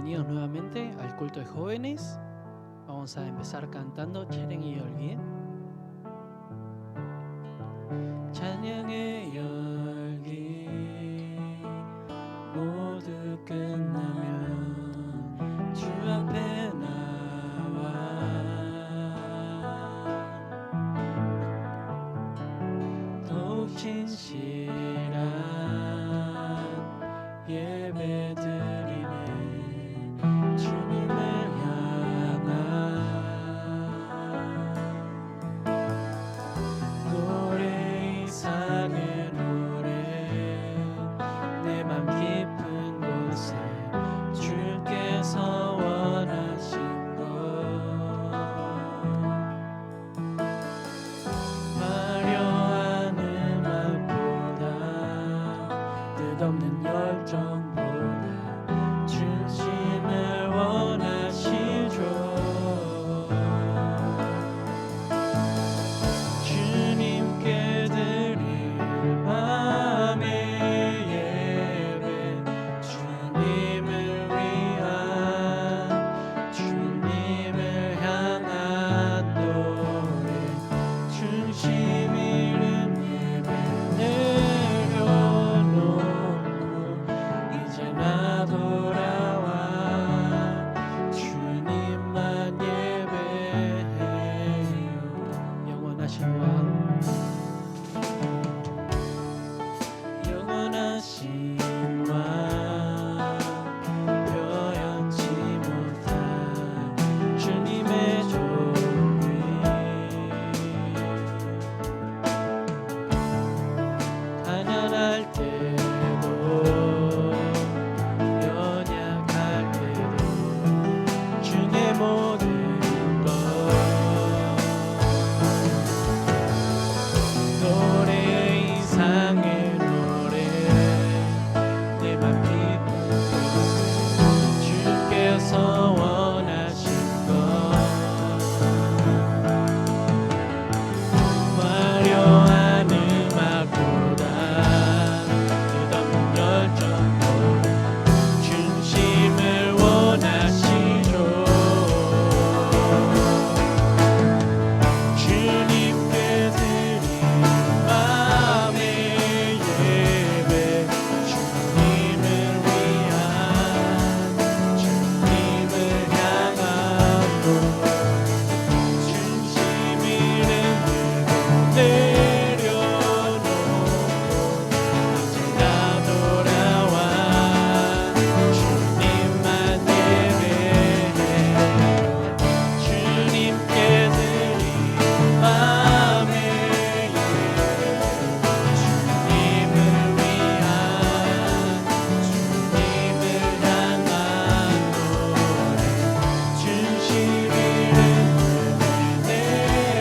bienvenidos nuevamente al culto de jóvenes. Vamos a empezar cantando 찬양의 열기. 찬양의 열기 모두 끝나면 주 앞에 나와 더욱 진실한 예배 드리네 주님을 향한 노래 이상의 노래 내 맘 깊은 곳에 주께서 원하신 것 화려한 음악보다 뜻없는 열정보다 중심을 원하시죠. 주님께 드릴 마음의 예배 주님을 위한 주님을 향한 노래 중심 잃은 예배 내려놓고 이제 나 돌아와 주님만 예배해요. 영원하신 왕 영원하신 왕 표현치 못한 주님의 종이 가난할 때도 연약할 때도 주의 모든 것 노래 이상의 노래 내 맘 깊은 곳에 주께서 원하신 것 화려한 음악보다 뜻없는 열정보다 중심을 원하시죠. 주님께 드릴 마음의 예배 주님을 위한 주님을 향한 노래 중심 잃은 예배 내려놓고 이제 나 돌아와 주님만 예배해요. 주님께 드릴 마음의 예배 주님을 위한 주님을 향한 노래 중심 잃은 예배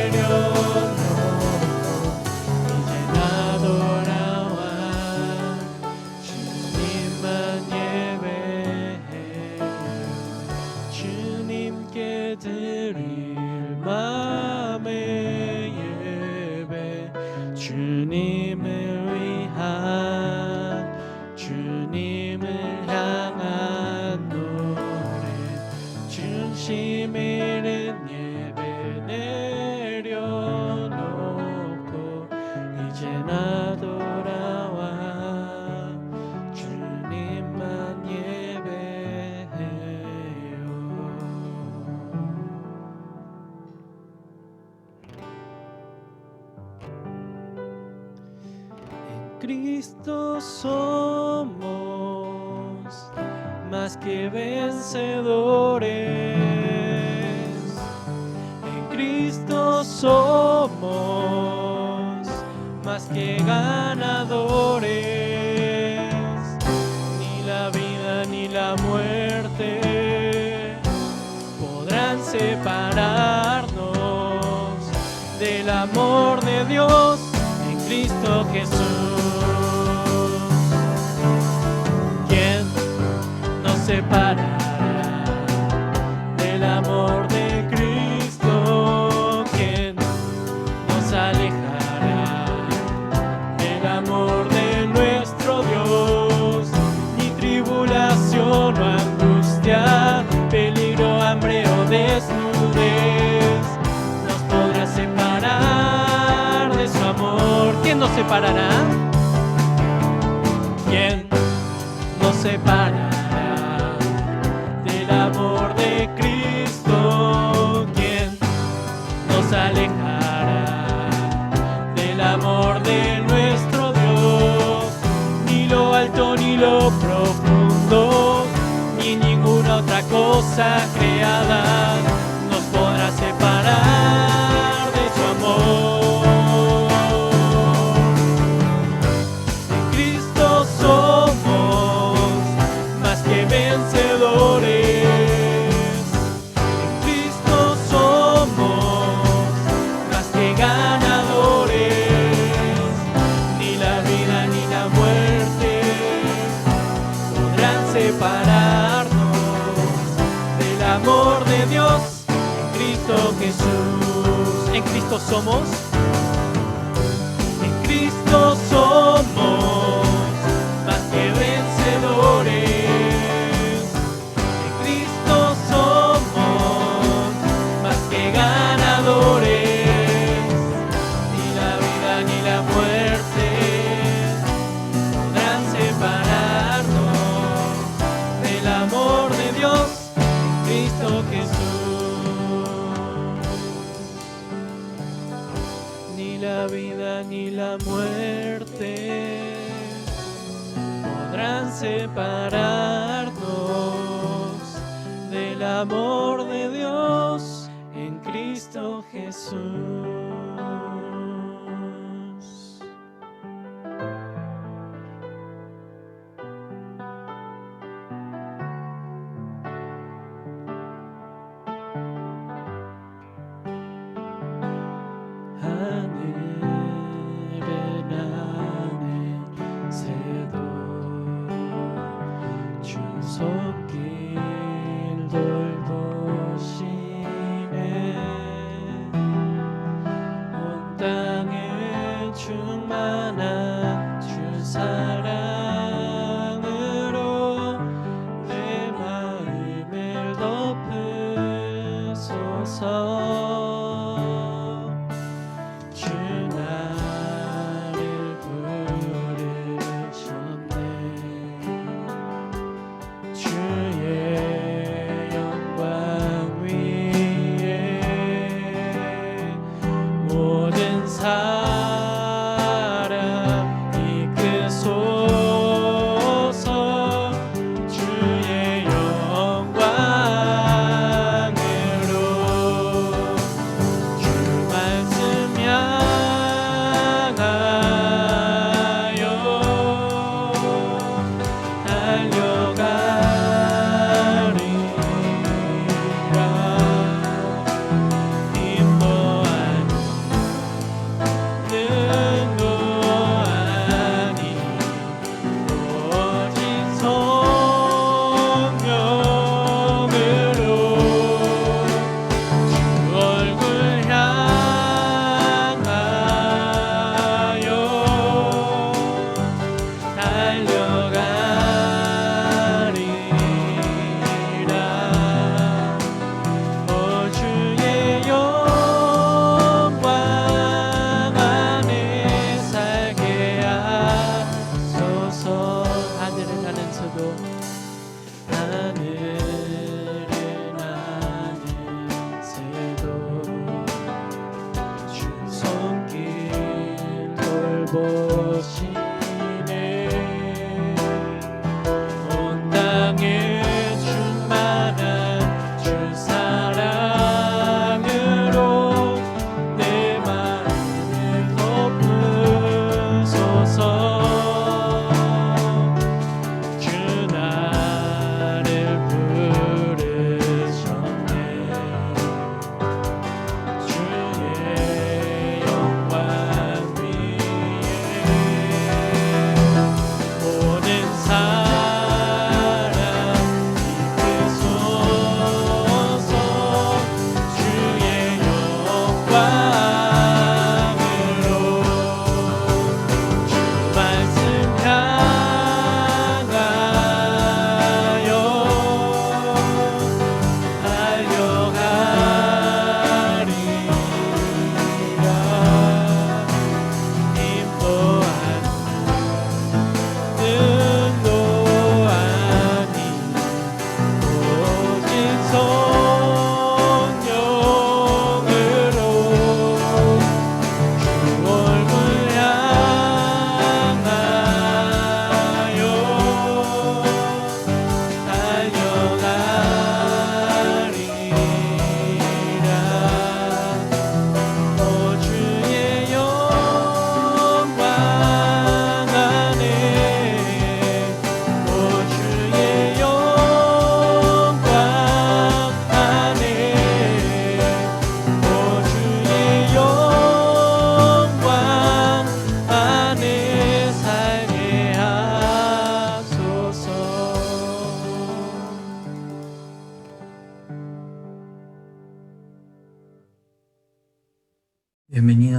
내려놓고 이제 나 돌아와 주님만 예배해요. 주님께 드릴 마음의 예배 주님을 위한 주님을 향한 노래 중심 잃은 예배 내려놓고 이제 나 돌아와 주님만 예배해요. En Cristo somos más que vencedores. En Cristo somos más que ganadores. Ni la vida ni la muerte podrán separarnos del amor de Dios en Cristo Jesús. ¿Quién nos separará del amor de Cristo? ¿Quién nos alejará del amor de nuestro Dios? Ni tribulación o angustia separará? ¿Quién nos separará del amor de Cristo? ¿Quién nos alejará del amor de nuestro Dios? Ni lo alto ni lo profundo, ni ninguna otra cosa creada nos podrá separar de su amor. En Cristo somos más que vencedores. En Cristo somos más que ganadores. Ni la vida ni la muerte podrán separarnos del amor de Dios en Cristo Jesús. En Cristo somos. En Cristo somos más que vencedores. En Cristo somos más que ganadores. Ni la vida ni la muerte podrán separarnos del amor de Dios en Cristo Jesús. Ni la vida ni la muerte podrán separarnos del amor de Dios en Cristo Jesús. 손길 돌보시네. 온 땅에 충만한 주 사랑으로 내 마음을 덮으소서. 주 나를 부르셨네. 주의 영광 위에 모든 사람 이끄소서. 주의 영광으로 주 말씀 향하여 돌보시네. 온 땅에 충만한 주 사랑으로 내 마음을 덮으소서. 주 나를 부르셨네. 주의 영광 위에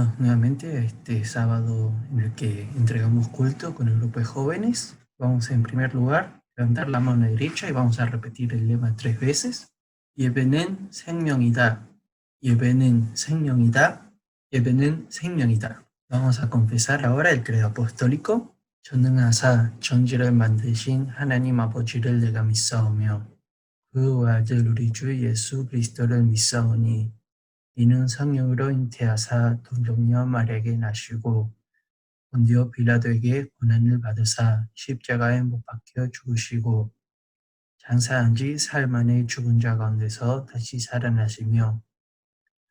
Bienvenidos nuevamente a este sábado en el que entregamos culto con el grupo de jóvenes. Vamos en primer lugar a levantar la mano derecha y vamos a repetir el lema 3 veces. 예배는 생명이다. 예배는 생명이다. 예배는 생명이다. Vamos a confesar ahora el credo apostólico. 전능하사 천지를 만드신 하나님 아버지를 내가 믿사오며 그 아들 우리 주 예수 그리스도를 믿사오니 이는 성령으로 잉태하사 동정녀 마리아에게 나시고 본디오 빌라도에게 고난을 받으사 십자가에 못 박혀 죽으시고 장사한 지 사흘 만에 죽은 자 가운데서 다시 살아나시며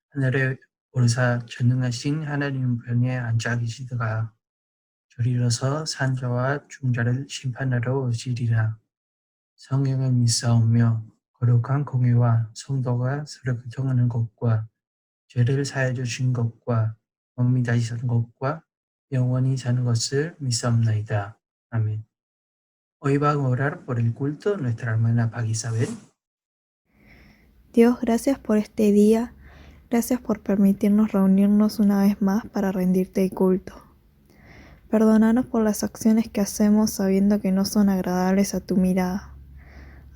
하늘에 오르사 전능하신 하나님 우편에 앉아 계시다가 저리로서 산자와 중자를 심판하러 오시리라. 성령을 믿사오며 거룩한 공회와 성도가 서로 교통하는 것과 죄를 사해 주신 것과 몸이 다시 사는 것과 영원히 사는 것을 믿사옵나이다. Amén. Hoy van a orar por el culto nuestra hermana Pag Isabel. Dios, gracias por este día, gracias por permitirnos reunirnos una vez más para rendirte el culto. Perdónanos por las acciones que hacemos sabiendo que no son agradables a tu mirada.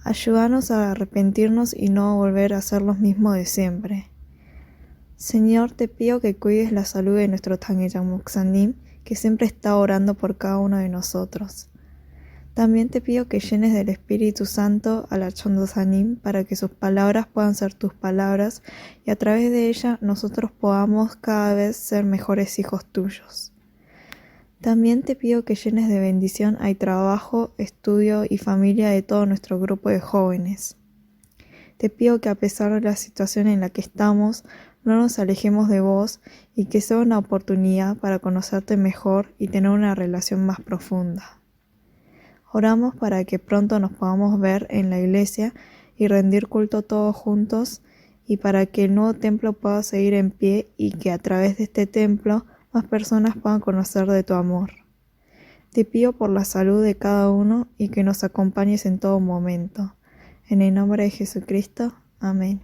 Ayúdanos a arrepentirnos y no volver a hacer lo mismo de siempre. Señor, te pido que cuides la salud de nuestro Tangeyang Muksanim, que siempre está orando por cada uno de nosotros. También te pido que llenes del Espíritu Santo a la Chondosanim para que sus palabras puedan ser tus palabras y a través de ella nosotros podamos cada vez ser mejores hijos tuyos. También te pido que llenes de bendición al trabajo, estudio y familia de todo nuestro grupo de jóvenes. Te pido que a pesar de la situación en la que estamos, no nos alejemos de vos y que sea una oportunidad para conocerte mejor y tener una relación más profunda. Oramos para que pronto nos podamos ver en la iglesia y rendir culto todos juntos y para que el nuevo templo pueda seguir en pie y que a través de este templo más personas puedan conocer de tu amor. Te pido por la salud de cada uno y que nos acompañes en todo momento. En el nombre de Jesucristo. Amén.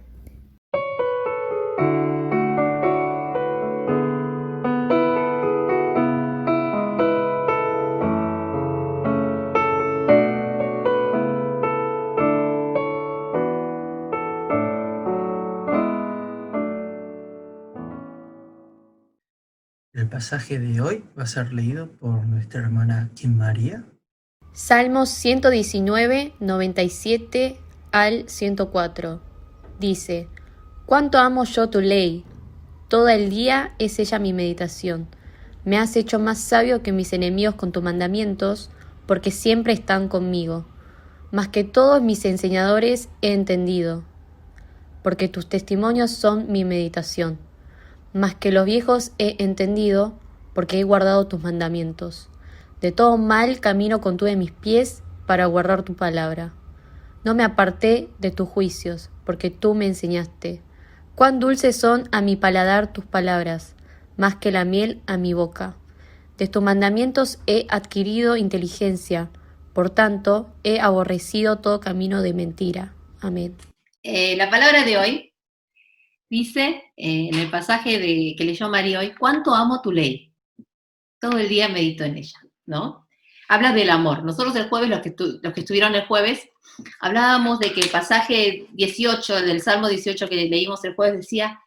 El pasaje de hoy va a ser leído por nuestra hermana Kim María. Salmos 119, 97 al 104. Dice: Cuánto amo yo tu ley, todo el día es ella mi meditación. Me has hecho más sabio que mis enemigos con tus mandamientos, porque siempre están conmigo. Más que todos mis enseñadores he entendido, porque tus testimonios son mi meditación. Más que los viejos he entendido, porque he guardado tus mandamientos. De todo mal camino contuve mis pies para guardar tu palabra. No me aparté de tus juicios, porque tú me enseñaste. Cuán dulces son a mi paladar tus palabras, más que la miel a mi boca. De tus mandamientos he adquirido inteligencia, por tanto he aborrecido todo camino de mentira. Amén. La palabra de hoy dice, en el pasaje que leyó María hoy, cuánto amo tu ley. Todo el día medito en ella, ¿no? Habla del amor. Nosotros el jueves, los que estuvieron el jueves, hablábamos de que el pasaje 18, del Salmo 18 que leímos el jueves decía,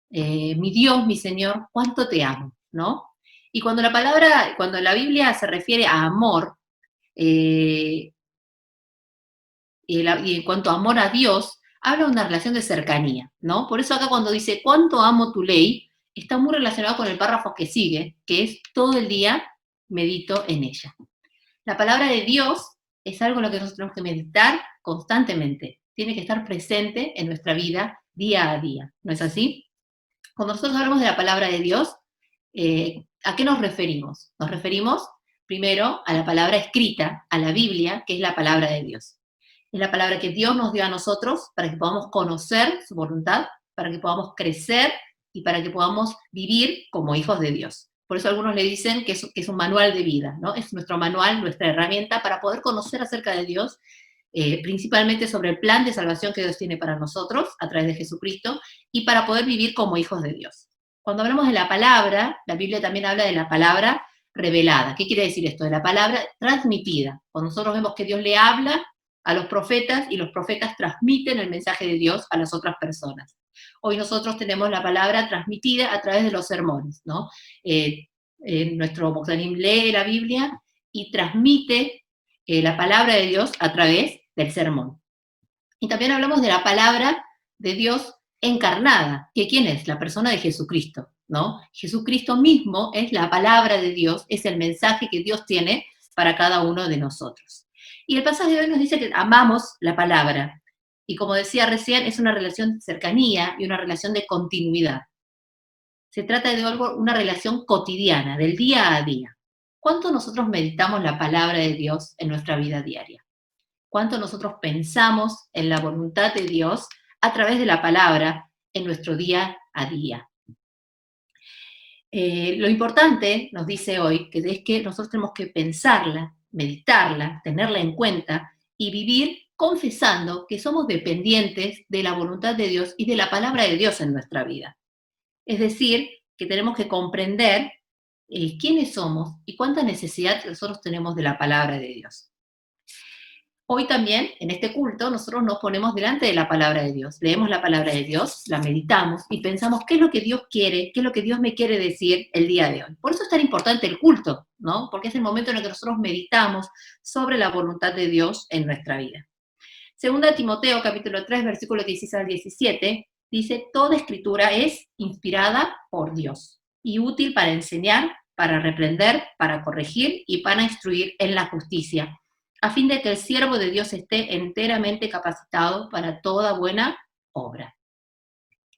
mi Dios, mi Señor, cuánto te amo, ¿no? Y cuando la Biblia se refiere a amor, y en cuanto a amor a Dios, habla de una relación de cercanía, ¿no? Por eso acá cuando dice, cuánto amo tu ley, está muy relacionado con el párrafo que sigue, que es todo el día medito en ella. La palabra de Dios es algo en lo que nosotros tenemos que meditar constantemente. Tiene que estar presente en nuestra vida día a día, ¿no es así? Cuando nosotros hablamos de la palabra de Dios, ¿a qué nos referimos? Nos referimos primero a la palabra escrita, a la Biblia, que es la palabra de Dios. Es la palabra que Dios nos dio a nosotros para que podamos conocer su voluntad, para que podamos crecer y para que podamos vivir como hijos de Dios. Por eso algunos le dicen que es un manual de vida, ¿no? Es nuestro manual, nuestra herramienta para poder conocer acerca de Dios, principalmente sobre el plan de salvación que Dios tiene para nosotros a través de Jesucristo y para poder vivir como hijos de Dios. Cuando hablamos de la palabra, la Biblia también habla de la palabra revelada. ¿Qué quiere decir esto? De la palabra transmitida. Cuando nosotros vemos que Dios le habla a los profetas y los profetas transmiten el mensaje de Dios a las otras personas. Hoy nosotros tenemos la palabra transmitida a través de los sermones, ¿no? Nuestro Moxanim lee la Biblia y transmite la palabra de Dios a través del sermón. Y también hablamos de la palabra de Dios encarnada, que ¿quién es? La persona de Jesucristo, ¿no? Jesucristo mismo es la palabra de Dios, es el mensaje que Dios tiene para cada uno de nosotros. Y el pasaje de hoy nos dice que amamos la palabra. Y como decía recién, es una relación de cercanía y una relación de continuidad. Se trata de algo, una relación cotidiana, del día a día. ¿Cuánto nosotros meditamos la palabra de Dios en nuestra vida diaria? ¿Cuánto nosotros pensamos en la voluntad de Dios a través de la palabra en nuestro día a día? Lo importante, nos dice hoy, que es que nosotros tenemos que pensarla, meditarla, tenerla en cuenta y vivir confesando que somos dependientes de la voluntad de Dios y de la palabra de Dios en nuestra vida. Es decir, que tenemos que comprender quiénes somos y cuánta necesidad nosotros tenemos de la palabra de Dios. Hoy también, en este culto, nosotros nos ponemos delante de la palabra de Dios. Leemos la palabra de Dios, la meditamos y pensamos qué es lo que Dios quiere, qué es lo que Dios me quiere decir el día de hoy. Por eso es tan importante el culto, ¿no? Porque es el momento en el que nosotros meditamos sobre la voluntad de Dios en nuestra vida. Segunda Timoteo, capítulo 3, versículos 16 al 17, dice, toda escritura es inspirada por Dios y útil para enseñar, para reprender, para corregir y para instruir en la justicia, a fin de que el siervo de Dios esté enteramente capacitado para toda buena obra.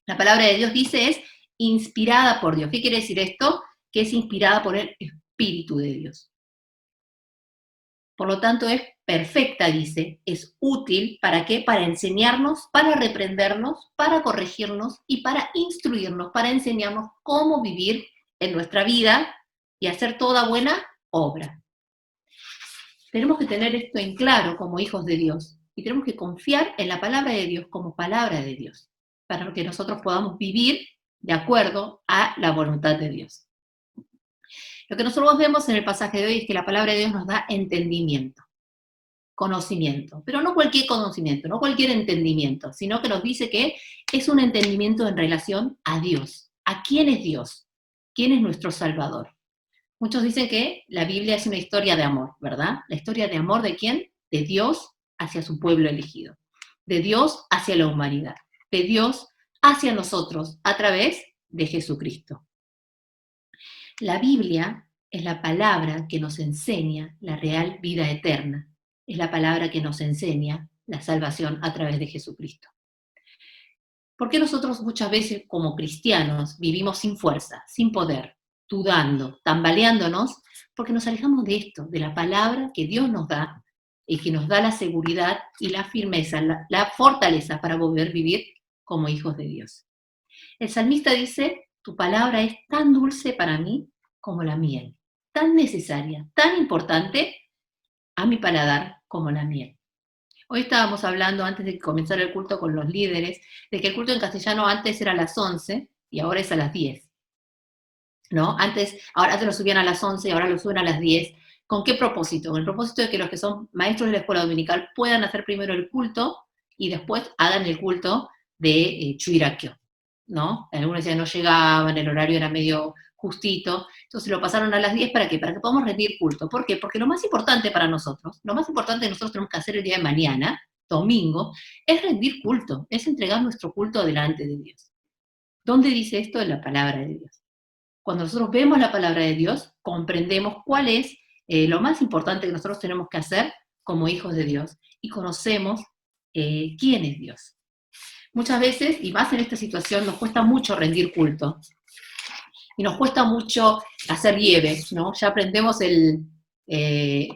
La palabra de Dios dice es inspirada por Dios. ¿Qué quiere decir esto? Que es inspirada por el Espíritu de Dios. Por lo tanto, es perfecta, dice, es útil, ¿para qué? Para enseñarnos, para reprendernos, para corregirnos y para instruirnos, para enseñarnos cómo vivir en nuestra vida y hacer toda buena obra. Tenemos que tener esto en claro como hijos de Dios y tenemos que confiar en la palabra de Dios como palabra de Dios para que nosotros podamos vivir de acuerdo a la voluntad de Dios. Lo que nosotros vemos en el pasaje de hoy es que la palabra de Dios nos da entendimiento, conocimiento, pero no cualquier conocimiento, no cualquier entendimiento, sino que nos dice que es un entendimiento en relación a Dios. ¿A quién es Dios? ¿Quién es nuestro Salvador? Muchos dicen que la Biblia es una historia de amor, ¿verdad? ¿La historia de amor de quién? De Dios hacia su pueblo elegido, de Dios hacia la humanidad, de Dios hacia nosotros a través de Jesucristo. La Biblia es la palabra que nos enseña la real vida eterna, es la palabra que nos enseña la salvación a través de Jesucristo. ¿Por qué nosotros muchas veces como cristianos vivimos sin fuerza, sin poder, dudando, tambaleándonos? Porque nos alejamos de esto, de la palabra que Dios nos da y que nos da la seguridad y la firmeza, la fortaleza para poder vivir como hijos de Dios. El salmista dice, tu palabra es tan dulce para mí como la miel, tan necesaria, tan importante a mi paladar como la miel. Hoy estábamos hablando, antes de comenzar el culto con los líderes, de que el culto en castellano antes era a las 11 y ahora es a las 10. ¿No? Antes lo subían a las 11 y ahora lo suben a las 10. ¿Con qué propósito? Con el propósito de que los que son maestros de la escuela dominical puedan hacer primero el culto y después hagan el culto de Chuirakyo, ¿no? Algunos decían no llegaban, el horario era medio justito, entonces lo pasaron a las 10 ¿para qué? Para que podamos rendir culto. ¿Por qué? Porque lo más importante para nosotros, lo más importante que nosotros tenemos que hacer el día de mañana, domingo, es rendir culto, es entregar nuestro culto delante de Dios. ¿Dónde dice esto? En la palabra de Dios. Cuando nosotros vemos la palabra de Dios, comprendemos cuál es lo más importante que nosotros tenemos que hacer como hijos de Dios y conocemos quién es Dios. Muchas veces, y más en esta situación, nos cuesta mucho rendir culto y nos cuesta mucho hacer lieve, ¿no? Ya aprendemos el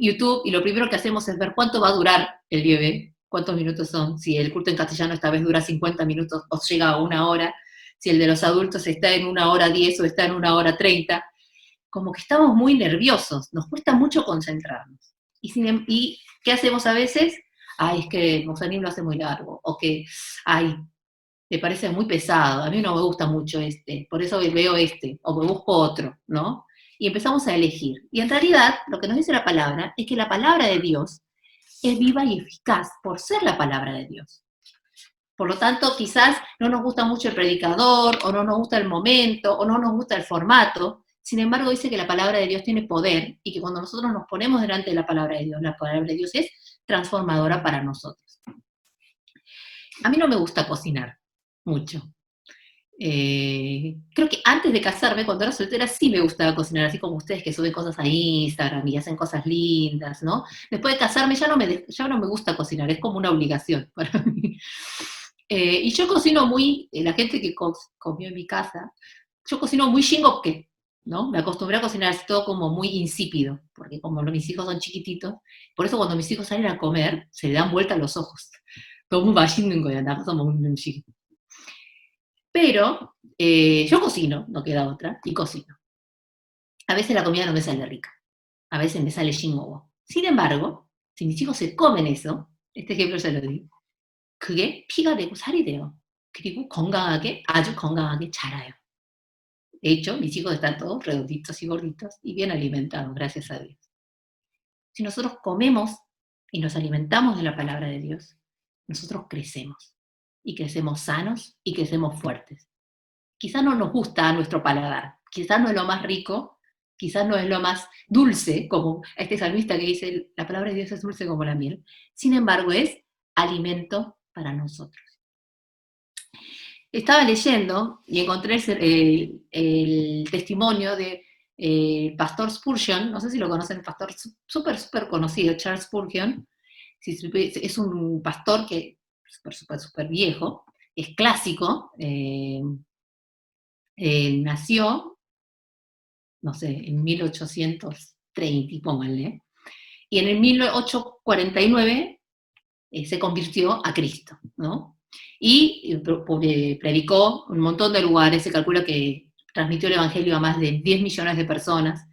YouTube y lo primero que hacemos es ver cuánto va a durar el lieve, cuántos minutos son, si el culto en castellano esta vez dura 50 minutos o llega a 1 hora, si el de los adultos está en 1 hora 10 o está en 1 hora 30, como que estamos muy nerviosos, nos cuesta mucho concentrarnos. ¿Y qué hacemos a veces? Es que Mozanim lo hace muy largo, o que, me parece muy pesado, a mí no me gusta mucho este, por eso veo este, o me busco otro, ¿no? Y empezamos a elegir. Y en realidad, lo que nos dice la palabra es que la palabra de Dios es viva y eficaz por ser la palabra de Dios. Por lo tanto, quizás no nos gusta mucho el predicador, o no nos gusta el momento, o no nos gusta el formato. Sin embargo, dice que la palabra de Dios tiene poder y que cuando nosotros nos ponemos delante de la palabra de Dios, la palabra de Dios es transformadora para nosotros. A mí no me gusta cocinar mucho. Creo que antes de casarme, cuando era soltera, sí me gustaba cocinar, así como ustedes que suben cosas a Instagram y hacen cosas lindas, ¿no? Después de casarme ya no me gusta cocinar, es como una obligación para mí. Y yo cocino muy, la gente que comió en mi casa, yo cocino muy shingopke, ¿no? Me acostumbré a cocinar así todo como muy insípido, porque como mis hijos son chiquititos, por eso cuando mis hijos salen a comer, se le dan vuelta los ojos. Todo muy 맛있는 거예요. 나가서 먹는 음식. Pero yo cocino, no queda otra, y cocino. A veces la comida no me sale rica, a veces me sale shingobo. Sin embargo, si mis hijos se comen eso, este ejemplo ya lo di, 그게 피가 되고 살이 돼요. 그리고 건강하게, 아주 건강하게 자라요. De hecho, mis hijos están todos redonditos y gorditos y bien alimentados, gracias a Dios. Si nosotros comemos y nos alimentamos de la palabra de Dios, nosotros crecemos. Y crecemos sanos y crecemos fuertes. Quizás no nos gusta a nuestro paladar, quizás no es lo más rico, quizás no es lo más dulce, como este salmista que dice, la palabra de Dios es dulce como la miel. Sin embargo, es alimento para nosotros. Estaba leyendo y encontré el testimonio de pastor Spurgeon, no sé si lo conocen, el pastor súper conocido, Charles Spurgeon. Es un pastor que súper viejo, es clásico, nació, no sé, en 1830, pónganle, y en el 1849 se convirtió a Cristo, ¿no? Y predicó un montón de lugares, se calcula que transmitió el Evangelio a más de 10 millones de personas,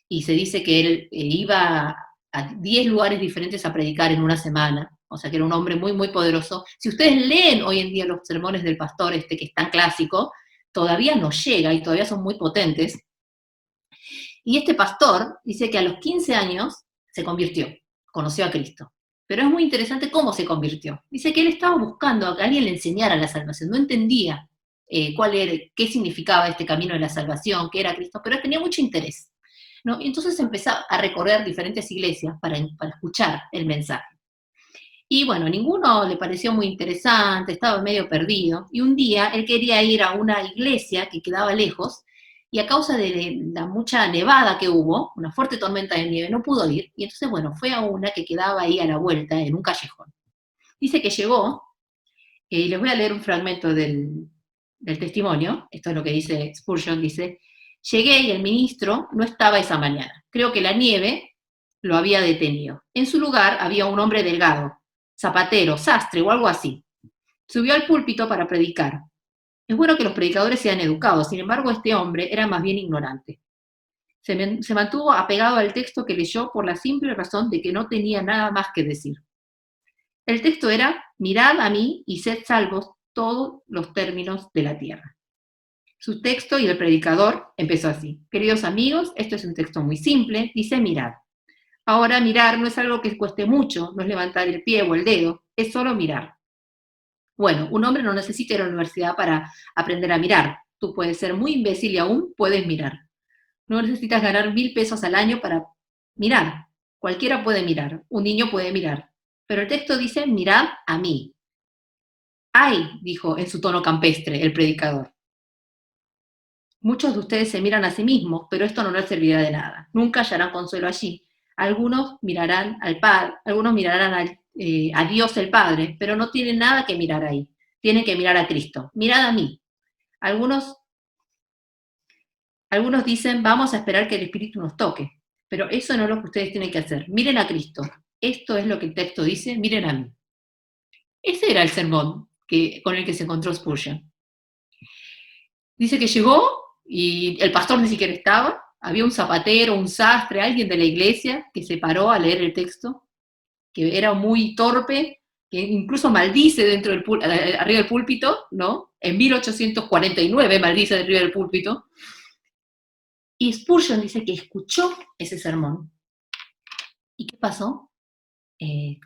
y se dice que él iba a 10 lugares diferentes a predicar en una semana, o sea que era un hombre muy, muy poderoso. Si ustedes leen hoy en día los sermones del pastor que es tan clásico, todavía nos llega y todavía son muy potentes. Y este pastor dice que a los 15 años se convirtió, conoció a Cristo. Pero es muy interesante cómo se convirtió. Dice que él estaba buscando a que alguien le enseñara la salvación, no entendía qué significaba este camino de la salvación, qué era Cristo, pero tenía mucho interés, ¿no? Y entonces empezó a recorrer diferentes iglesias para escuchar el mensaje. Y bueno, ninguno le pareció muy interesante, estaba medio perdido, y un día él quería ir a una iglesia que quedaba lejos, y a causa de la mucha nevada que hubo, una fuerte tormenta de nieve, no pudo ir, y entonces, bueno, fue a una que quedaba ahí a la vuelta, en un callejón. Dice que llegó, y les voy a leer un fragmento del testimonio, esto es lo que dice Spurgeon, dice, llegué y el ministro no estaba esa mañana, creo que la nieve lo había detenido. En su lugar había un hombre delgado, zapatero, sastre o algo así. Subió al púlpito para predicar. Es bueno que los predicadores sean educados, sin embargo este hombre era más bien ignorante. Se mantuvo apegado al texto que leyó por la simple razón de que no tenía nada más que decir. El texto era, mirad a mí y sed salvos todos los términos de la tierra. Su texto y el predicador empezó así. Queridos amigos, esto es un texto muy simple, dice mirad. Ahora mirar no es algo que cueste mucho, no es levantar el pie o el dedo, es solo mirar. Bueno, un hombre no necesita ir a la universidad para aprender a mirar. Tú puedes ser muy imbécil y aún puedes mirar. No necesitas ganar 1.000 pesos al año para mirar. Cualquiera puede mirar, un niño puede mirar. Pero el texto dice, mirad a mí. ¡Ay!, dijo en su tono campestre el predicador. Muchos de ustedes se miran a sí mismos, pero esto no les servirá de nada. Nunca hallarán consuelo allí. Algunos mirarán al Padre, algunos mirarán a Dios el Padre, pero no tienen nada que mirar ahí. Tienen que mirar a Cristo. Mirad a mí. Algunos dicen, vamos a esperar que el Espíritu nos toque, pero eso no es lo que ustedes tienen que hacer. Miren a Cristo. Esto es lo que el texto dice, miren a mí. Ese era el sermón con el que se encontró Spurgeon. Dice que llegó y el pastor ni siquiera estaba. Había un zapatero, un sastre, alguien de la iglesia que se paró a leer el texto, que era muy torpe, que incluso maldice arriba del púlpito, ¿no? En 1849 maldice arriba del púlpito. Y Spurgeon dice que escuchó ese sermón. ¿Y qué pasó?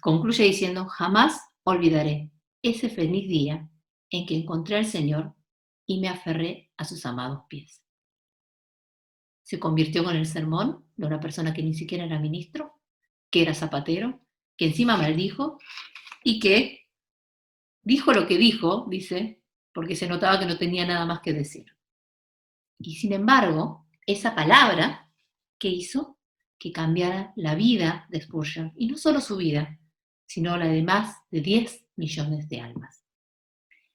Concluye diciendo, jamás olvidaré ese feliz día en que encontré al Señor y me aferré a sus amados pies. Se convirtió con el sermón de una persona que ni siquiera era ministro, que era zapatero, que encima maldijo y que dijo lo que dijo, dice, porque se notaba que no tenía nada más que decir. Y sin embargo, esa palabra que hizo que cambiara la vida de Spurgeon, y no solo su vida, sino la de más de 10 millones de almas.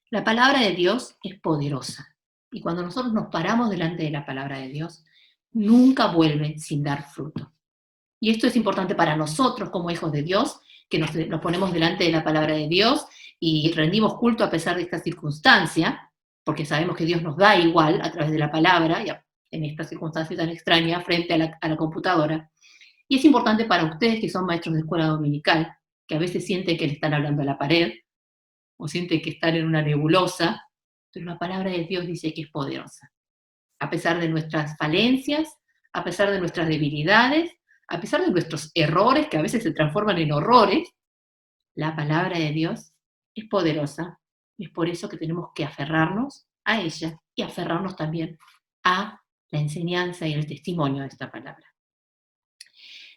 La palabra de Dios es poderosa, y cuando nosotros nos paramos delante de la palabra de Dios, nunca vuelve sin dar fruto. Y esto es importante para nosotros como hijos de Dios, que nos ponemos delante de la palabra de Dios y rendimos culto a pesar de esta circunstancia, porque sabemos que Dios nos da igual a través de la palabra, y en esta circunstancia tan extraña, frente a la computadora. Y es importante para ustedes que son maestros de escuela dominical, que a veces sienten que le están hablando a la pared, o sienten que están en una nebulosa, pero la palabra de Dios dice que es poderosa. A pesar de nuestras falencias, a pesar de nuestras debilidades, a pesar de nuestros errores, que a veces se transforman en horrores, la palabra de Dios es poderosa. Y es por eso que tenemos que aferrarnos a ella y aferrarnos también a la enseñanza y el testimonio de esta palabra.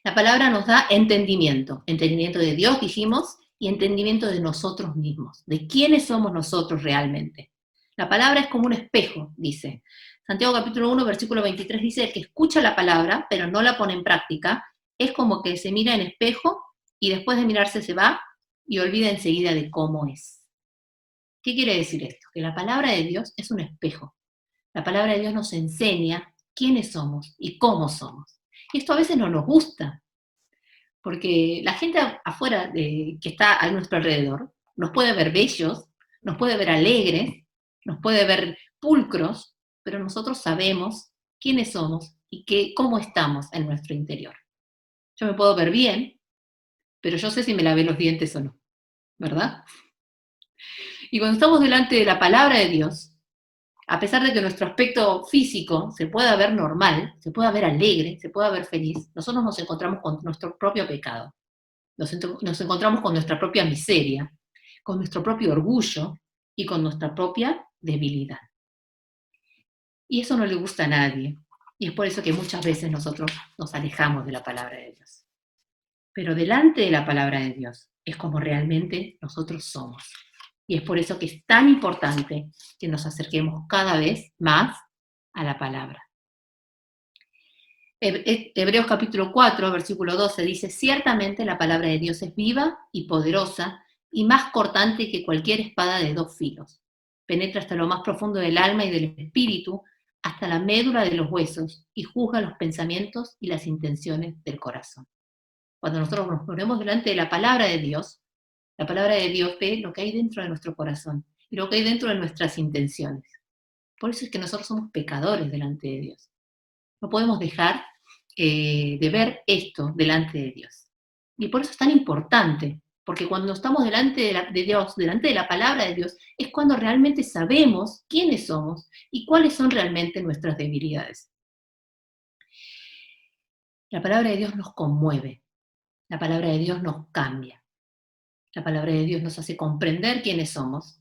La palabra nos da entendimiento de Dios, dijimos, y entendimiento de nosotros mismos, de quiénes somos nosotros realmente. La palabra es como un espejo, dice. Santiago capítulo 1, versículo 23 dice, el que escucha la palabra, pero no la pone en práctica, es como que se mira en espejo y después de mirarse se va y olvida enseguida de cómo es. ¿Qué quiere decir esto? Que la palabra de Dios es un espejo. La palabra de Dios nos enseña quiénes somos y cómo somos. Y esto a veces no nos gusta, porque la gente afuera que está a nuestro alrededor nos puede ver bellos, nos puede ver alegres, nos puede ver pulcros, pero nosotros sabemos quiénes somos y cómo estamos en nuestro interior. Yo me puedo ver bien, pero yo sé si me lavé los dientes o no, ¿verdad? Y cuando estamos delante de la palabra de Dios, a pesar de que nuestro aspecto físico se pueda ver normal, se pueda ver alegre, se pueda ver feliz, nosotros nos encontramos con nuestro propio pecado. Nos encontramos con nuestra propia miseria, con nuestro propio orgullo y con nuestra propia debilidad. Y eso no le gusta a nadie. Y es por eso que muchas veces nosotros nos alejamos de la palabra de Dios. Pero delante de la palabra de Dios es como realmente nosotros somos. Y es por eso que es tan importante que nos acerquemos cada vez más a la palabra. Hebreos capítulo 4, versículo 12 dice, ciertamente la palabra de Dios es viva y poderosa y más cortante que cualquier espada de 2 filos. Penetra hasta lo más profundo del alma y del espíritu, hasta la médula de los huesos, y juzga los pensamientos y las intenciones del corazón. Cuando nosotros nos ponemos delante de la palabra de Dios ve lo que hay dentro de nuestro corazón y lo que hay dentro de nuestras intenciones. Por eso es que nosotros somos pecadores delante de Dios. No podemos dejar de ver esto delante de Dios. Y por eso es tan importante, porque cuando estamos delante de Dios, delante de la palabra de Dios, es cuando realmente sabemos quiénes somos y cuáles son realmente nuestras debilidades. La palabra de Dios nos conmueve, la palabra de Dios nos cambia, la palabra de Dios nos hace comprender quiénes somos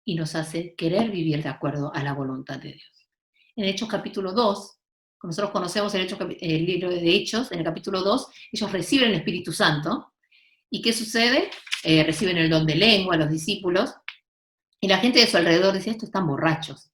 y nos hace querer vivir de acuerdo a la voluntad de Dios. En Hechos capítulo 2, nosotros conocemos el libro de Hechos, en el capítulo 2, ellos reciben el Espíritu Santo. ¿Y qué sucede? Reciben el don de lengua, los discípulos, y la gente de su alrededor dice, estos están borrachos.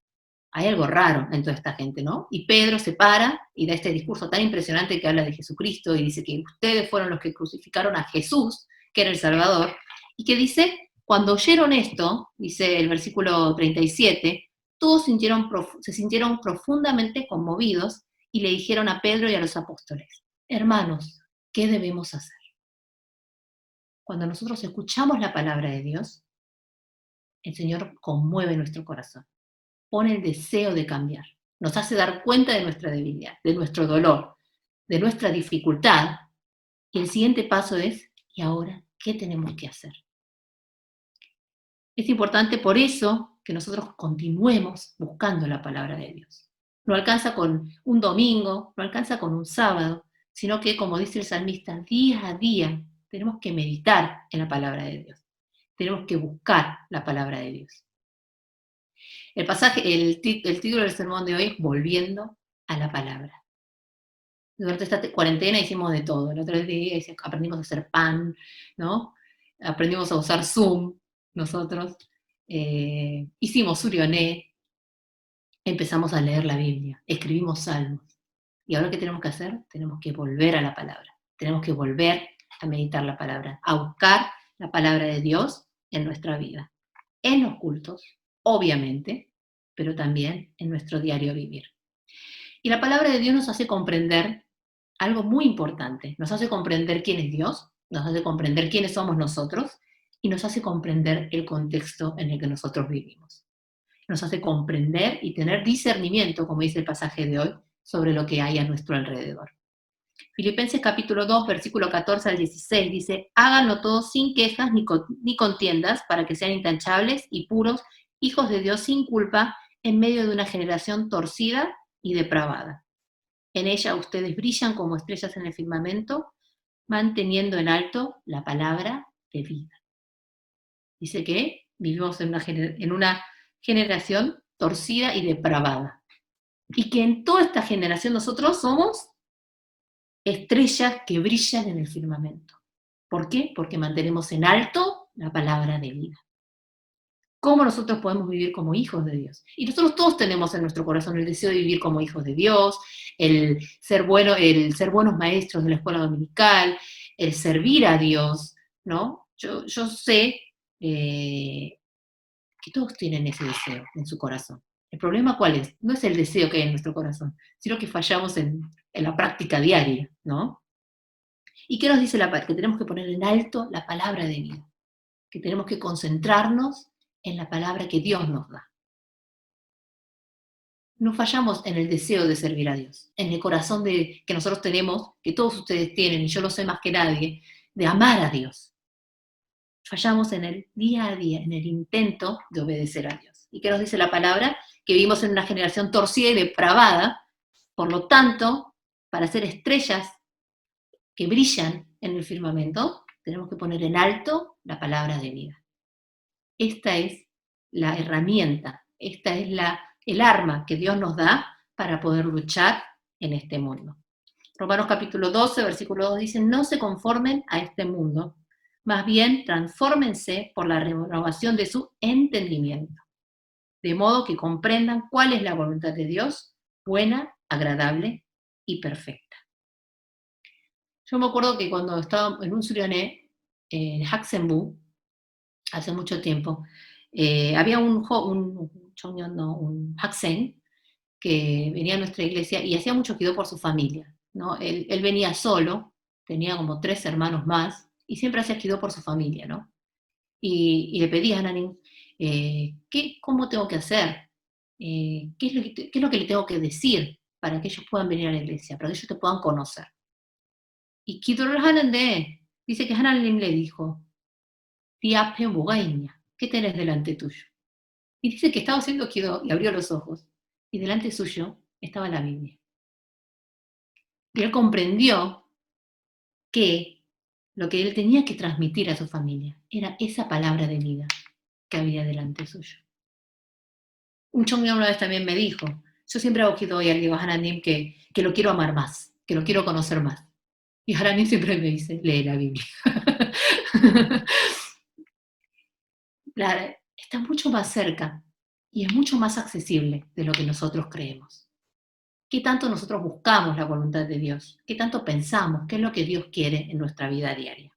Hay algo raro en toda esta gente, ¿no? Y Pedro se para y da este discurso tan impresionante que habla de Jesucristo y dice que ustedes fueron los que crucificaron a Jesús, que era el Salvador, y que dice, cuando oyeron esto, dice el versículo 37, todos se sintieron profundamente conmovidos y le dijeron a Pedro y a los apóstoles, hermanos, ¿qué debemos hacer? Cuando nosotros escuchamos la palabra de Dios, el Señor conmueve nuestro corazón, pone el deseo de cambiar, nos hace dar cuenta de nuestra debilidad, de nuestro dolor, de nuestra dificultad, y el siguiente paso es, ¿y ahora qué tenemos que hacer? Es importante por eso que nosotros continuemos buscando la palabra de Dios. No alcanza con un domingo, no alcanza con un sábado, sino que, como dice el salmista, día a día tenemos que meditar en la palabra de Dios. Tenemos que buscar la palabra de Dios. El título del sermón de hoy es Volviendo a la palabra. Durante esta cuarentena hicimos de todo. El otro día aprendimos a hacer pan, ¿no? Aprendimos a usar Zoom, nosotros. Hicimos Surioné, empezamos a leer la Biblia, escribimos salmos. ¿Y ahora qué tenemos que hacer? Tenemos que volver a la palabra. Tenemos que volver a meditar la palabra, a buscar la palabra de Dios en nuestra vida. En los cultos, obviamente, pero también en nuestro diario vivir. Y la palabra de Dios nos hace comprender algo muy importante. Nos hace comprender quién es Dios, nos hace comprender quiénes somos nosotros y nos hace comprender el contexto en el que nosotros vivimos. Nos hace comprender y tener discernimiento, como dice el pasaje de hoy, sobre lo que hay a nuestro alrededor. Filipenses capítulo 2, versículo 14 al 16 dice: háganlo todo sin quejas ni contiendas, para que sean intachables y puros, hijos de Dios sin culpa, en medio de una generación torcida y depravada. En ella ustedes brillan como estrellas en el firmamento, manteniendo en alto la palabra de vida. Dice que vivimos en una generación torcida y depravada. Y que en toda esta generación nosotros somos estrellas que brillan en el firmamento. ¿Por qué? Porque mantenemos en alto la palabra de vida. ¿Cómo nosotros podemos vivir como hijos de Dios? Y nosotros todos tenemos en nuestro corazón el deseo de vivir como hijos de Dios, el ser buenos maestros de la escuela dominical, el servir a Dios, ¿no? Yo sé que todos tienen ese deseo en su corazón. ¿El problema cuál es? No es el deseo que hay en nuestro corazón, sino que fallamos en la práctica diaria, ¿no? ¿Y qué nos dice la palabra? Que tenemos que poner en alto la palabra de vida, que tenemos que concentrarnos en la palabra que Dios nos da. No fallamos en el deseo de servir a Dios, en el corazón que nosotros tenemos, que todos ustedes tienen, y yo lo sé más que nadie, de amar a Dios. Fallamos en el día a día, en el intento de obedecer a Dios. ¿Y qué nos dice la palabra? Que vivimos en una generación torcida y depravada, por lo tanto, para ser estrellas que brillan en el firmamento, tenemos que poner en alto la palabra de vida. Esta es la herramienta, esta es el arma que Dios nos da para poder luchar en este mundo. Romanos capítulo 12, versículo 2 dice: no se conformen a este mundo, más bien transfórmense por la renovación de su entendimiento, de modo que comprendan cuál es la voluntad de Dios, buena, agradable y perfecta. Yo me acuerdo que cuando estaba en un surioné, en Haxenbu, hace mucho tiempo, había un Haxen que venía a nuestra iglesia y hacía mucho cuidado por su familia, ¿no? Él venía solo, tenía como 3 hermanos más, y siempre hacía cuidado por su familia, ¿no? Y le pedía a Hananim, ¿cómo tengo que hacer? ¿Qué es lo que le tengo que decir para que ellos puedan venir a la iglesia, para que ellos te puedan conocer? Y Kidor Hanande dice que Hananim le dijo: Tiape Bugaña, ¿qué tenés delante tuyo? Y dice que estaba haciendo Kido y abrió los ojos, y delante suyo estaba la Biblia. Y él comprendió que lo que él tenía que transmitir a su familia era esa palabra de vida que había delante suyo. Un chongyang una vez también me dijo: yo siempre hago Kido y le digo a Hananim que lo quiero amar más, que lo quiero conocer más. Y Hananim siempre me dice: lee la Biblia. Está mucho más cerca y es mucho más accesible de lo que nosotros creemos. ¿Qué tanto nosotros buscamos la voluntad de Dios? ¿Qué tanto pensamos? ¿Qué es lo que Dios quiere en nuestra vida diaria?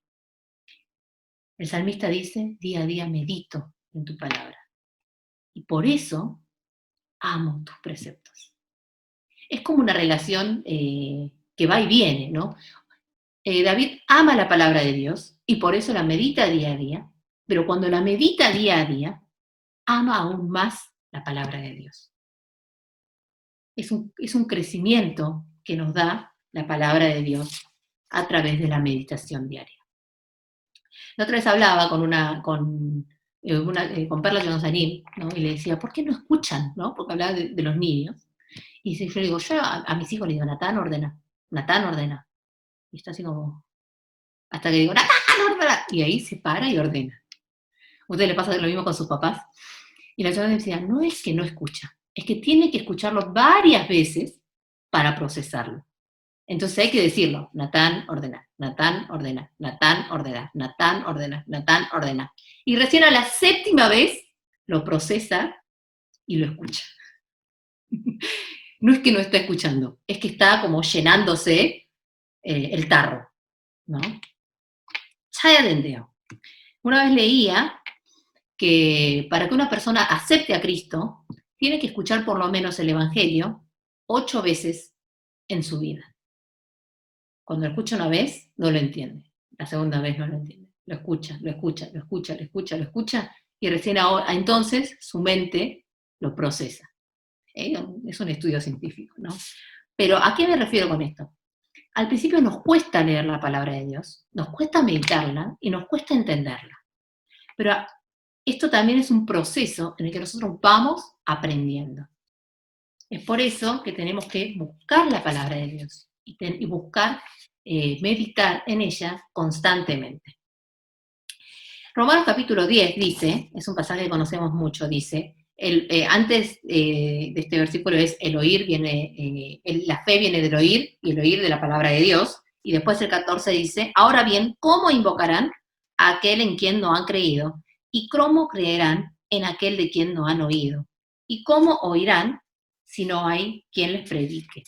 El salmista dice: día a día medito en tu palabra, y por eso amo tus preceptos. Es como una relación que va y viene, ¿no? David ama la palabra de Dios y por eso la medita día a día, pero cuando la medita día a día, ama aún más la palabra de Dios. Es un crecimiento que nos da la palabra de Dios a través de la meditación diaria. La otra vez hablaba con con Perla Jonzanim, ¿no? Y le decía, ¿por qué no escuchan? ¿No? Porque hablaba de los niños. Y yo le digo, yo a mis hijos le digo, Natán ordena, Natán ordena. Y está así como, hasta que digo, Natán ordena. Y ahí se para y ordena. ¿A ustedes les pasa lo mismo con sus papás? Y la señora decía, no es que no escucha, es que tiene que escucharlo varias veces para procesarlo. Entonces hay que decirlo, Natán ordena, Natán ordena, Natán ordena, Natán ordena, Natán ordena. Y recién a la 7ª vez lo procesa y lo escucha. No es que no está escuchando, es que está como llenándose el tarro, ¿no? Chayadendeo. Una vez leía que para que una persona acepte a Cristo, tiene que escuchar por lo menos el Evangelio 8 veces en su vida. Cuando lo escucha una vez, no lo entiende. La segunda vez no lo entiende. Lo escucha, lo escucha, lo escucha, lo escucha, lo escucha, y recién ahora, entonces su mente lo procesa. Es un estudio científico, ¿no? Pero ¿a qué me refiero con esto? Al principio nos cuesta leer la palabra de Dios, nos cuesta meditarla y nos cuesta entenderla. Pero esto también es un proceso en el que nosotros vamos aprendiendo. Es por eso que tenemos que buscar la palabra de Dios y buscar meditar en ella constantemente. Romanos capítulo 10 dice, es un pasaje que conocemos mucho, dice, antes de este versículo es el oír viene, la fe viene del oír y el oír de la palabra de Dios, y después el 14 dice, ahora bien, ¿cómo invocarán a aquel en quien no han creído? ¿Y cómo creerán en aquel de quien no han oído? ¿Y cómo oirán si no hay quien les predique?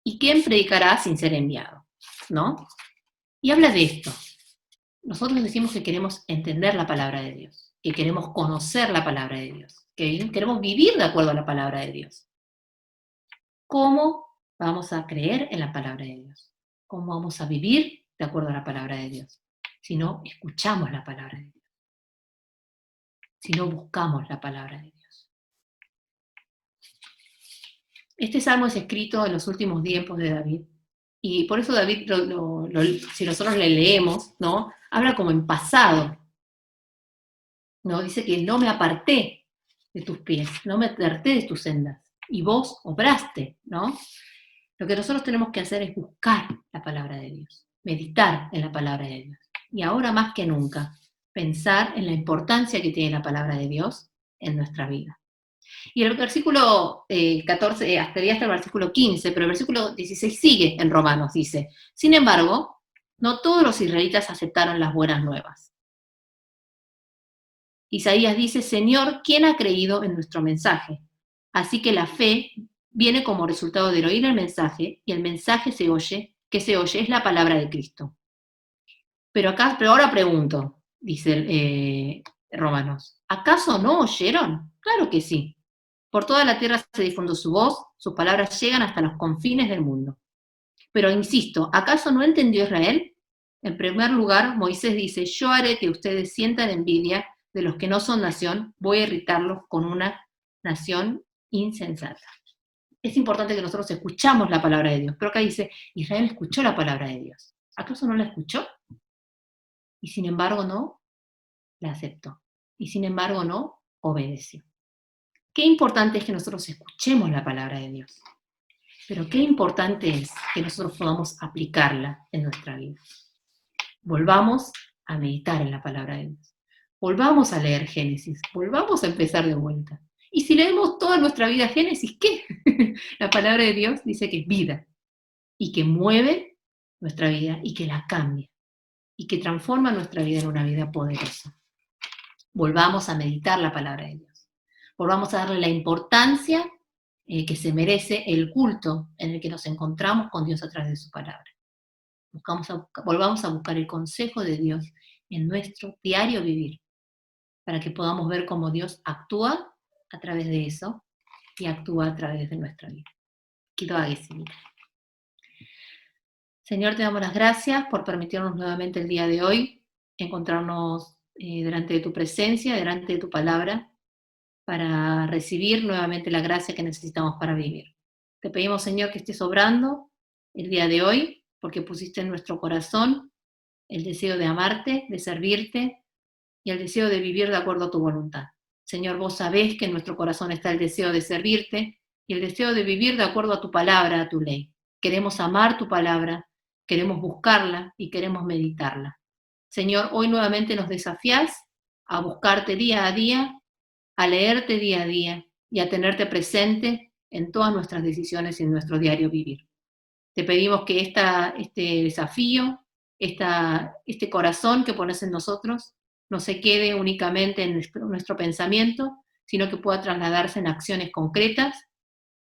¿Y quién predicará sin ser enviado? ¿No? Y habla de esto. Nosotros decimos que queremos entender la palabra de Dios, que queremos conocer la palabra de Dios, que queremos vivir de acuerdo a la palabra de Dios. ¿Cómo vamos a creer en la palabra de Dios? ¿Cómo vamos a vivir de acuerdo a la palabra de Dios? Si no escuchamos la palabra de Dios. Si no buscamos la palabra de Dios. Este salmo es escrito en los últimos tiempos de David. Y por eso David, si nosotros le leemos, ¿no? Habla como en pasado. ¿No? Dice que no me aparté de tus pies, no me aparté de tus sendas. Y vos obraste, ¿no? Lo que nosotros tenemos que hacer es buscar la palabra de Dios, meditar en la palabra de Dios. Y ahora más que nunca, pensar en la importancia que tiene la palabra de Dios en nuestra vida. Y el versículo 14, hasta el versículo 15, pero el versículo 16 sigue en Romanos, dice, sin embargo, no todos los israelitas aceptaron las buenas nuevas. Isaías dice, Señor, ¿quién ha creído en nuestro mensaje? Así que la fe viene como resultado del oír el mensaje, y el mensaje que se oye es la palabra de Cristo. Pero ahora pregunto, dice Romanos, ¿acaso no oyeron? Claro que sí. Por toda la tierra se difundió su voz, sus palabras llegan hasta los confines del mundo. Pero insisto, ¿acaso no entendió Israel? En primer lugar, Moisés dice, yo haré que ustedes sientan envidia de los que no son nación, voy a irritarlos con una nación insensata. Es importante que nosotros escuchamos la palabra de Dios, pero acá dice, Israel escuchó la palabra de Dios. ¿Acaso no la escuchó? Y sin embargo no la aceptó. Y sin embargo no obedeció. Qué importante es que nosotros escuchemos la palabra de Dios. Pero qué importante es que nosotros podamos aplicarla en nuestra vida. Volvamos a meditar en la palabra de Dios. Volvamos a leer Génesis. Volvamos a empezar de vuelta. Y si leemos toda nuestra vida Génesis, ¿qué? La palabra de Dios dice que es vida. Y que mueve nuestra vida y que la cambia. Y que transforma nuestra vida en una vida poderosa. Volvamos a meditar la palabra de Dios. Volvamos a darle la importancia que se merece el culto en el que nos encontramos con Dios a través de su palabra. Volvamos a buscar el consejo de Dios en nuestro diario vivir, para que podamos ver cómo Dios actúa a través de eso y actúa a través de nuestra vida. Señor, te damos las gracias por permitirnos nuevamente el día de hoy encontrarnos delante de tu presencia, delante de tu palabra, para recibir nuevamente la gracia que necesitamos para vivir. Te pedimos, Señor, que estés obrando el día de hoy, porque pusiste en nuestro corazón el deseo de amarte, de servirte, y el deseo de vivir de acuerdo a tu voluntad. Señor, vos sabés que en nuestro corazón está el deseo de servirte y el deseo de vivir de acuerdo a tu palabra, a tu ley. Queremos amar tu palabra, queremos buscarla y queremos meditarla. Señor, hoy nuevamente nos desafías a buscarte día a día, a leerte día a día y a tenerte presente en todas nuestras decisiones y en nuestro diario vivir. Te pedimos que este desafío, este corazón que pones en nosotros, no se quede únicamente en nuestro pensamiento, sino que pueda trasladarse en acciones concretas,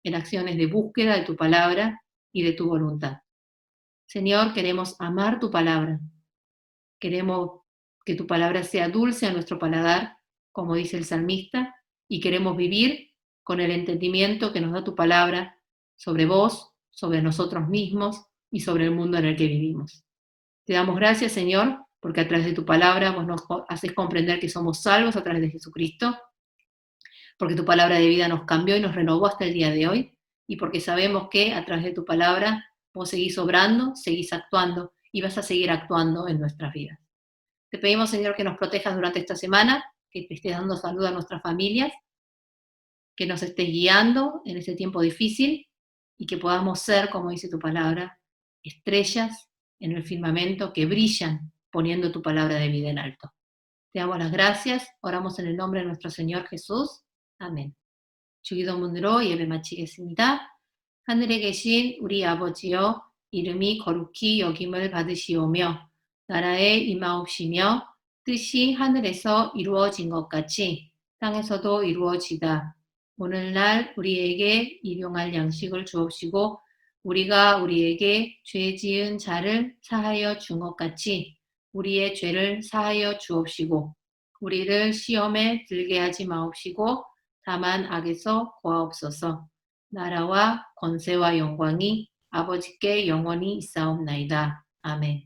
en acciones de búsqueda de tu palabra y de tu voluntad. Señor, queremos amar tu palabra. Queremos que tu palabra sea dulce a nuestro paladar, como dice el salmista, y queremos vivir con el entendimiento que nos da tu palabra sobre vos, sobre nosotros mismos y sobre el mundo en el que vivimos. Te damos gracias, Señor, porque a través de tu palabra vos nos haces comprender que somos salvos a través de Jesucristo, porque tu palabra de vida nos cambió y nos renovó hasta el día de hoy, y porque sabemos que a través de tu palabra vos seguís obrando, seguís actuando y vas a seguir actuando en nuestras vidas. Te pedimos, Señor, que nos protejas durante esta semana, que te estés dando salud a nuestras familias, que nos estés guiando en este tiempo difícil y que podamos ser, como dice tu palabra, estrellas en el firmamento que brillan poniendo tu palabra de vida en alto. Te damos las gracias, oramos en el nombre de nuestro Señor Jesús. 아멘. 주기도문으로 예배 마치겠습니다. 하늘에 계신 우리 아버지여, 이름이 거룩히 여김을 받으시오며 나라에 임하옵시며 뜻이 하늘에서 이루어진 것 같이 땅에서도 이루어지다. 오늘날 우리에게 일용할 양식을 주옵시고 우리가 우리에게 죄 지은 자를 사하여 준 것 같이 우리의 죄를 사하여 주옵시고 우리를 시험에 들게 하지 마옵시고 다만 악에서 구하옵소서. 나라와 권세와 영광이 아버지께 영원히 있사옵나이다. 아멘.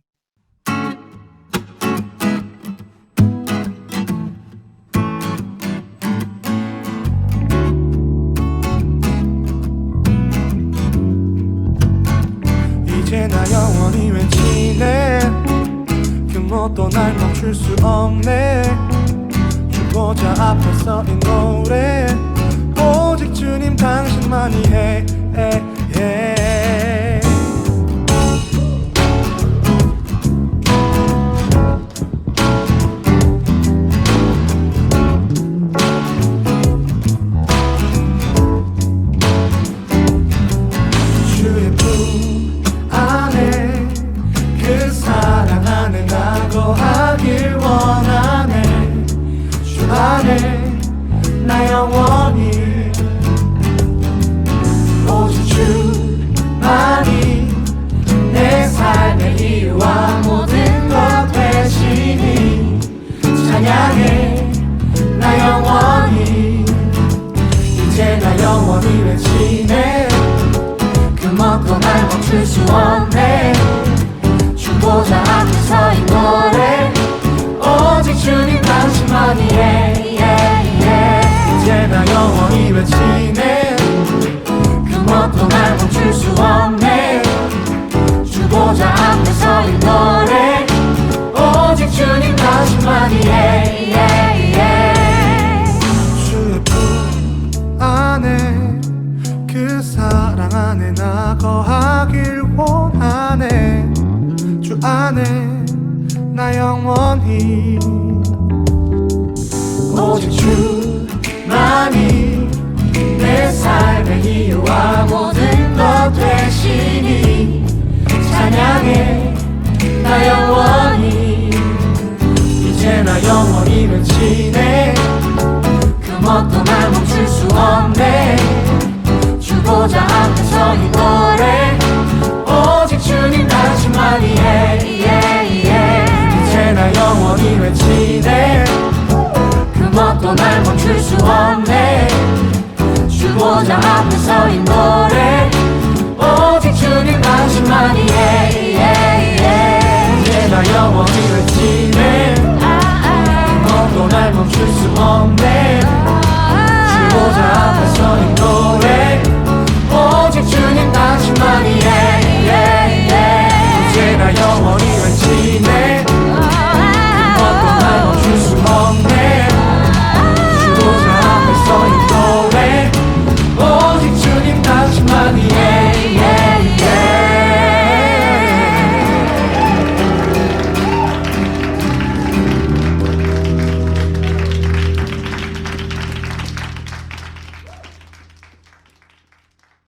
이제 나 영원히 외치네 그 무엇도 날 멈출 수 없네 주보자 앞에 서인 노래 오직 주님 당신만이 해 주의 품 안에 그 사랑 안에 나 거하길 원하네 주 안에 나 영원히 오직 주만이 내 삶의 이유와 모든 것 되시니 찬양해 나 영원히 이제 나 영원히 외치네 그 뭣도 날 멈출 수 없네 주보자 앞에 서인 노래 오직 주님 당신만이 이제 나 영원히 외치네 그 뭣도 날 멈출 수 없네 주보자 앞에 서인 노래 오직 주님 당신만이 주의 품 안에 그 사랑 안에 나 거하길 원하네 주 안에 나 영원히 오직 주만이 내 삶의 이유와 모든 것 되시